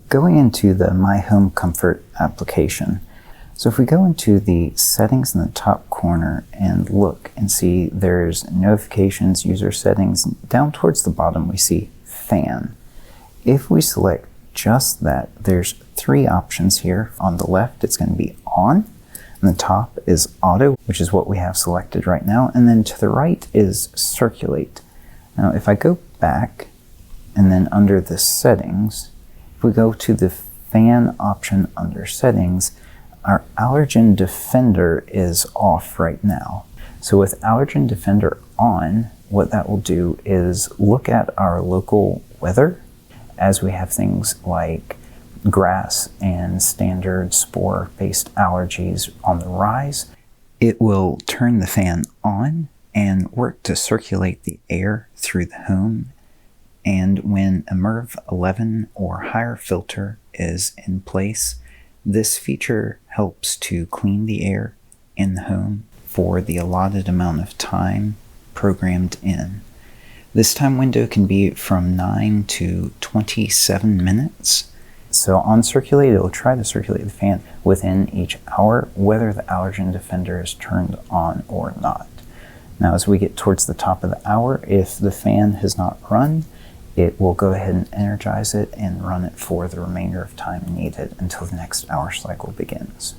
Going into the MyHomeComfort application, so if we go into the settings in the top corner and look and see there's notifications, user settings, down towards the bottom we see fan. If we select just that, there's three options here. On the left it's going to be on, and the top is auto, which is what we have selected right now, and then to the right is circulate. Now if I go back and then under the settings, if we go to the fan option under settings, our Allergen Defender is off right now. So with Allergen Defender on, what that will do is look at our local weather as we have things like grass and standard spore-based allergies on the rise. It will turn the fan on and work to circulate the air through the home. And when a MERV 11 or higher filter is in place, this feature helps to clean the air in the home for the allotted amount of time programmed in. This time window can be from 9 to 27 minutes. So on Circulate, it will try to circulate the fan within each hour, whether the Allergen Defender is turned on or not. Now as we get towards the top of the hour, if the fan has not run, it will go ahead and energize it and run it for the remainder of time needed until the next hour cycle begins.